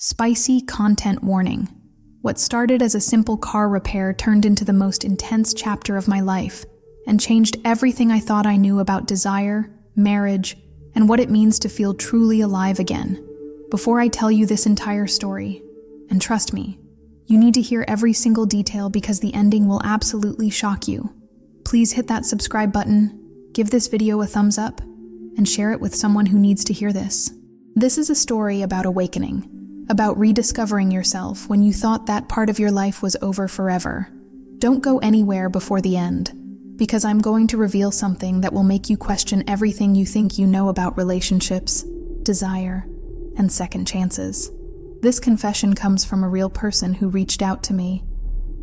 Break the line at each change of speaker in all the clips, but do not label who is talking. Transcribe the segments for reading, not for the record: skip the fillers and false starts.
Spicy content warning. What started as a simple car repair turned into the most intense chapter of my life and changed everything I thought I knew about desire, marriage, and what it means to feel truly alive again. Before I tell you this entire story, and trust me, you need to hear every single detail because the ending will absolutely shock you. Please hit that subscribe button, give this video a thumbs up, and share it with someone who needs to hear this. This is a story about awakening, about rediscovering yourself when you thought that part of your life was over forever. Don't go anywhere before the end, because I'm going to reveal something that will make you question everything you think you know about relationships, desire, and second chances. This confession comes from a real person who reached out to me,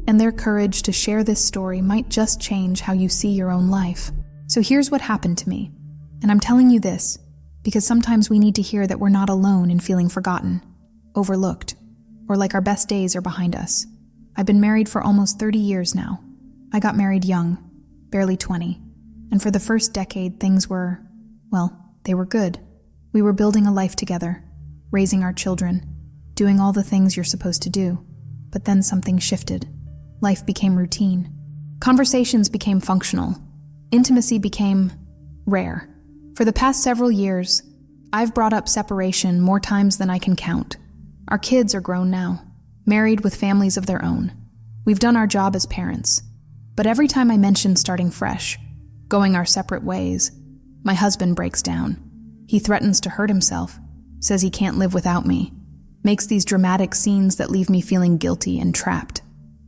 and their courage to share this story might just change how you see your own life. So here's what happened to me, and I'm telling you this because sometimes we need to hear that we're not alone in feeling forgotten, overlooked, or like our best days are behind us. I've been married for almost 30 years now. I got married young, barely 20, and for the first decade things were, well, they were good. We were building a life together, raising our children, doing all the things you're supposed to do. But then something shifted. Life became routine. Conversations became functional. Intimacy became rare. For the past several years, I've brought up separation more times than I can count. Our kids are grown now, married with families of their own. We've done our job as parents. But every time I mention starting fresh, going our separate ways, my husband breaks down. He threatens to hurt himself, says he can't live without me, makes these dramatic scenes that leave me feeling guilty and trapped.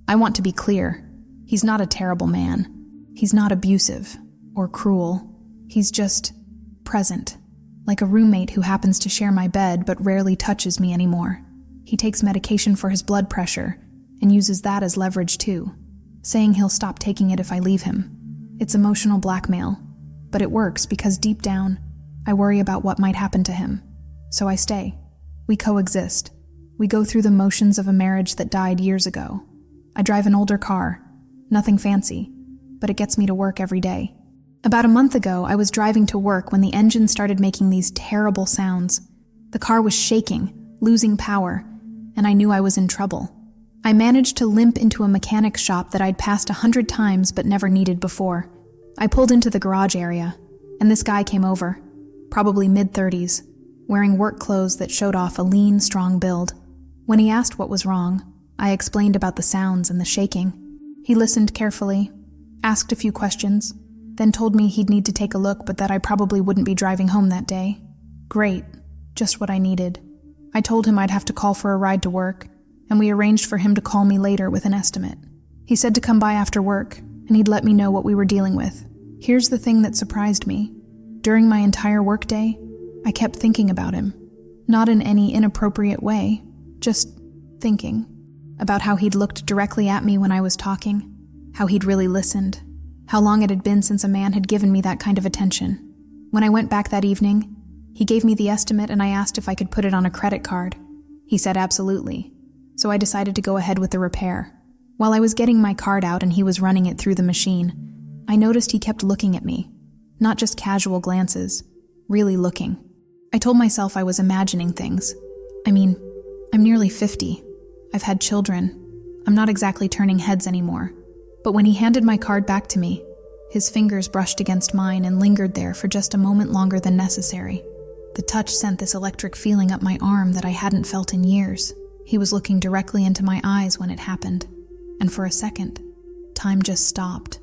I want to be clear. He's not a terrible man. He's not abusive or cruel. He's just present, like a roommate who happens to share my bed but rarely touches me anymore. He takes medication for his blood pressure and uses that as leverage too, saying he'll stop taking it if I leave him. It's emotional blackmail, but it works because deep down, I worry about what might happen to him. So I stay. We coexist. We go through the motions of a marriage that died years ago. I drive an older car, nothing fancy, but it gets me to work every day. About a month ago, I was driving to work when the engine started making these terrible sounds. The car was shaking, losing power, and I knew I was in trouble. I managed to limp into a mechanic shop that I'd passed 100 times but never needed before. I pulled into the garage area, and this guy came over, probably mid-30s, wearing work clothes that showed off a lean, strong build. When he asked what was wrong, I explained about the sounds and the shaking. He listened carefully, asked a few questions, then told me he'd need to take a look but that I probably wouldn't be driving home that day. Great, just what I needed. I told him I'd have to call for a ride to work, and we arranged for him to call me later with an estimate. He said to come by after work, and he'd let me know what we were dealing with. Here's the thing that surprised me. During my entire workday, I kept thinking about him. Not in any inappropriate way, just thinking about how he'd looked directly at me when I was talking, how he'd really listened, how long it had been since a man had given me that kind of attention. When I went back that evening, he gave me the estimate and I asked if I could put it on a credit card. He said absolutely, so I decided to go ahead with the repair. While I was getting my card out and he was running it through the machine, I noticed he kept looking at me, not just casual glances, really looking. I told myself I was imagining things. I mean, I'm nearly 50. I've had children. I'm not exactly turning heads anymore. But when he handed my card back to me, his fingers brushed against mine and lingered there for just a moment longer than necessary. The touch sent this electric feeling up my arm that I hadn't felt in years. He was looking directly into my eyes when it happened. And for a second, time just stopped.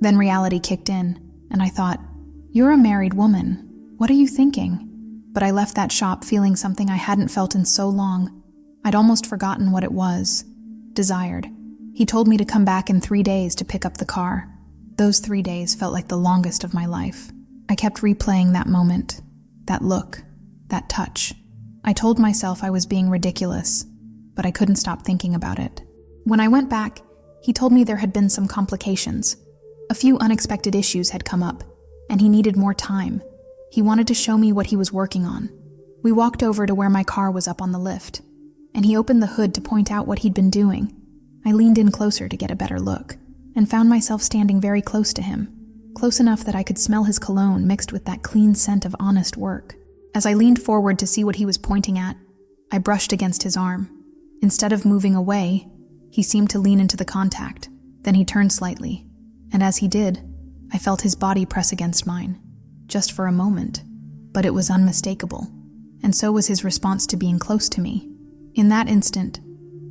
Then reality kicked in, and I thought, "You're a married woman. What are you thinking?" But I left that shop feeling something I hadn't felt in so long. I'd almost forgotten what it was. Desired. He told me to come back in 3 days to pick up the car. Those 3 days felt like the longest of my life. I kept replaying that moment, that look, that touch. I told myself I was being ridiculous, but I couldn't stop thinking about it. When I went back, he told me there had been some complications. A few unexpected issues had come up, and he needed more time. He wanted to show me what he was working on. We walked over to where my car was up on the lift, and he opened the hood to point out what he'd been doing. I leaned in closer to get a better look, and found myself standing very close to him, close enough that I could smell his cologne mixed with that clean scent of honest work. As I leaned forward to see what he was pointing at, I brushed against his arm. Instead of moving away, he seemed to lean into the contact. Then he turned slightly, and as he did, I felt his body press against mine. Just for a moment, but it was unmistakable, and so was his response to being close to me. In that instant,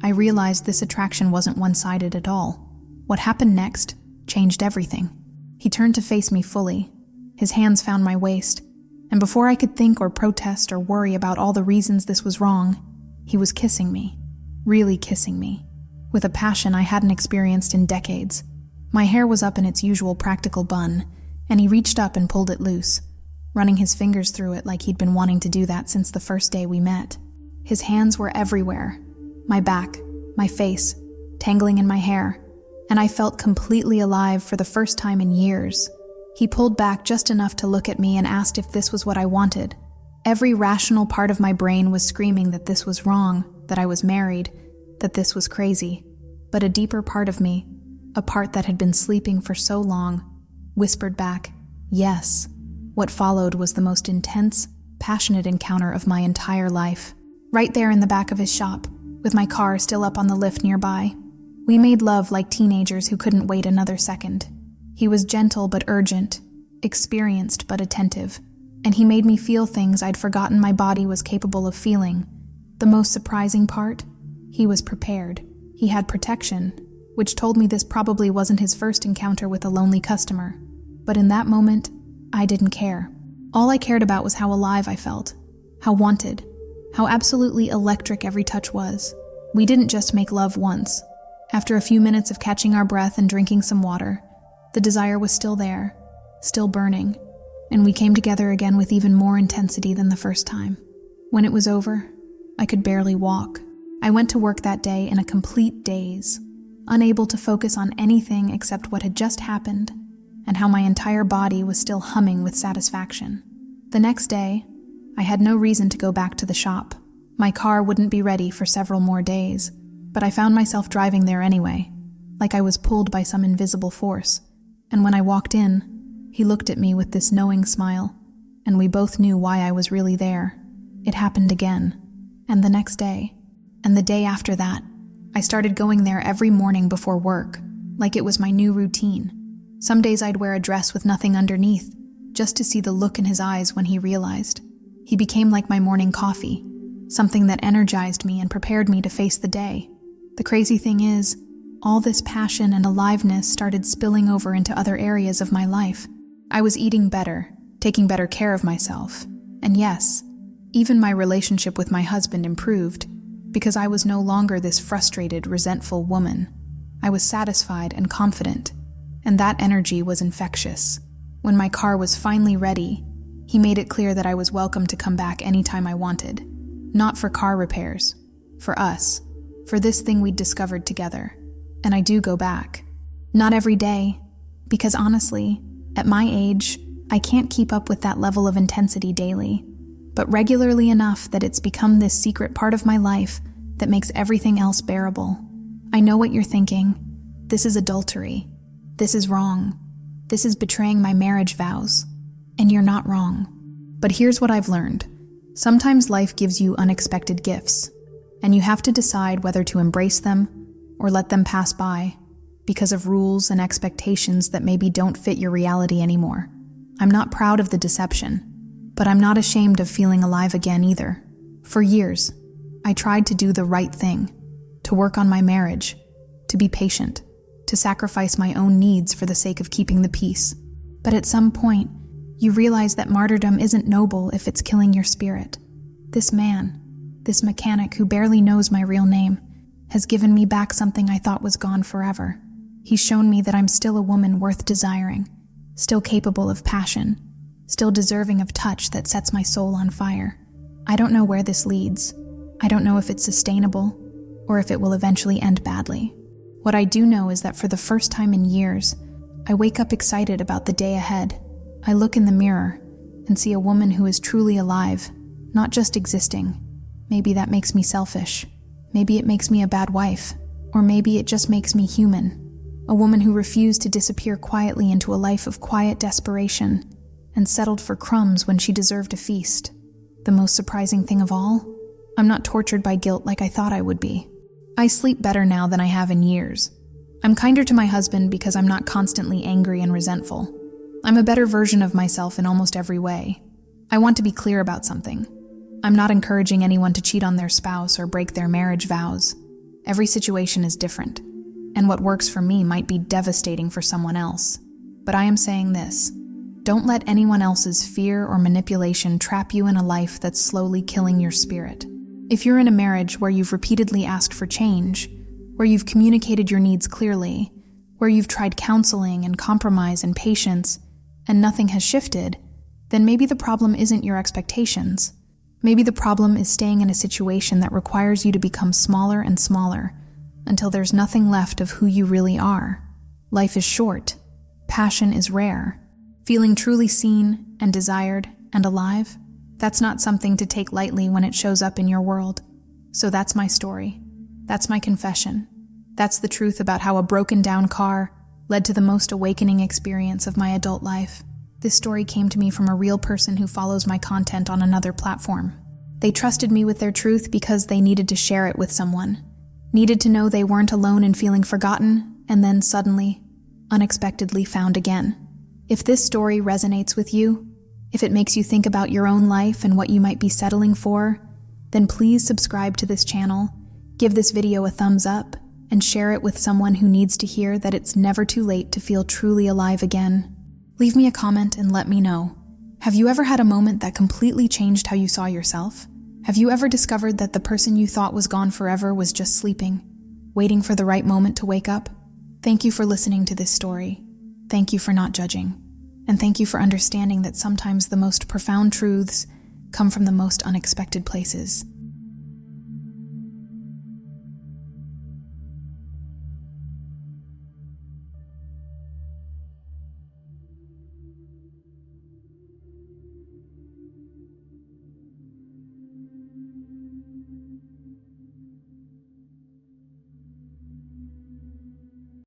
I realized this attraction wasn't one-sided at all. What happened next changed everything. He turned to face me fully. His hands found my waist, and before I could think or protest or worry about all the reasons this was wrong, he was kissing me, really kissing me, with a passion I hadn't experienced in decades. My hair was up in its usual practical bun, and he reached up and pulled it loose, running his fingers through it like he'd been wanting to do that since the first day we met. His hands were everywhere, my back, my face, tangling in my hair, and I felt completely alive for the first time in years. He pulled back just enough to look at me and asked if this was what I wanted. Every rational part of my brain was screaming that this was wrong, that I was married, that this was crazy. But a deeper part of me, a part that had been sleeping for so long, whispered back, yes. What followed was the most intense, passionate encounter of my entire life. Right there in the back of his shop, with my car still up on the lift nearby. We made love like teenagers who couldn't wait another second. He was gentle but urgent, experienced but attentive, and he made me feel things I'd forgotten my body was capable of feeling. The most surprising part? He was prepared. He had protection, which told me this probably wasn't his first encounter with a lonely customer. But in that moment, I didn't care. All I cared about was how alive I felt, how wanted, how absolutely electric every touch was. We didn't just make love once. After a few minutes of catching our breath and drinking some water, the desire was still there, still burning, and we came together again with even more intensity than the first time. When it was over, I could barely walk. I went to work that day in a complete daze, unable to focus on anything except what had just happened and how my entire body was still humming with satisfaction. The next day, I had no reason to go back to the shop. My car wouldn't be ready for several more days, but I found myself driving there anyway, like I was pulled by some invisible force. And when I walked in, he looked at me with this knowing smile, and we both knew why I was really there. It happened again, and the next day, and the day after that. I started going there every morning before work, like it was my new routine. Some days I'd wear a dress with nothing underneath, just to see the look in his eyes when he realized. He became like my morning coffee, something that energized me and prepared me to face the day. The crazy thing is, all this passion and aliveness started spilling over into other areas of my life. I was eating better, taking better care of myself. And yes, even my relationship with my husband improved, because I was no longer this frustrated, resentful woman. I was satisfied and confident, and that energy was infectious. When my car was finally ready, he made it clear that I was welcome to come back anytime I wanted. Not for car repairs, for us, for this thing we'd discovered together. And I do go back. Not every day, because honestly, at my age, I can't keep up with that level of intensity daily, but regularly enough that it's become this secret part of my life that makes everything else bearable. I know what you're thinking. This is adultery. This is wrong. This is betraying my marriage vows. And you're not wrong. But here's what I've learned. Sometimes life gives you unexpected gifts, and you have to decide whether to embrace them or let them pass by because of rules and expectations that maybe don't fit your reality anymore. I'm not proud of the deception, but I'm not ashamed of feeling alive again either. For years, I tried to do the right thing, to work on my marriage, to be patient, to sacrifice my own needs for the sake of keeping the peace. But at some point, you realize that martyrdom isn't noble if it's killing your spirit. This man, this mechanic who barely knows my real name, has given me back something I thought was gone forever. He's shown me that I'm still a woman worth desiring, still capable of passion, still deserving of touch that sets my soul on fire. I don't know where this leads. I don't know if it's sustainable or if it will eventually end badly. What I do know is that for the first time in years, I wake up excited about the day ahead. I look in the mirror and see a woman who is truly alive, not just existing. Maybe that makes me selfish. Maybe it makes me a bad wife, or maybe it just makes me human. A woman who refused to disappear quietly into a life of quiet desperation and settled for crumbs when she deserved a feast. The most surprising thing of all, I'm not tortured by guilt like I thought I would be. I sleep better now than I have in years. I'm kinder to my husband because I'm not constantly angry and resentful. I'm a better version of myself in almost every way. I want to be clear about something. I'm not encouraging anyone to cheat on their spouse or break their marriage vows. Every situation is different, and what works for me might be devastating for someone else. But I am saying this: don't let anyone else's fear or manipulation trap you in a life that's slowly killing your spirit. If you're in a marriage where you've repeatedly asked for change, where you've communicated your needs clearly, where you've tried counseling and compromise and patience, and nothing has shifted, then maybe the problem isn't your expectations. Maybe the problem is staying in a situation that requires you to become smaller and smaller until there's nothing left of who you really are. Life is short. Passion is rare. Feeling truly seen and desired and alive, that's not something to take lightly when it shows up in your world. So that's my story. That's my confession. That's the truth about how a broken down car led to the most awakening experience of my adult life. This story came to me from a real person who follows my content on another platform. They trusted me with their truth because they needed to share it with someone, needed to know they weren't alone in feeling forgotten, and then suddenly, unexpectedly found again. If this story resonates with you, if it makes you think about your own life and what you might be settling for, then please subscribe to this channel, give this video a thumbs up, and share it with someone who needs to hear that it's never too late to feel truly alive again. Leave me a comment and let me know. Have you ever had a moment that completely changed how you saw yourself? Have you ever discovered that the person you thought was gone forever was just sleeping, waiting for the right moment to wake up? Thank you for listening to this story. Thank you for not judging. And thank you for understanding that sometimes the most profound truths come from the most unexpected places.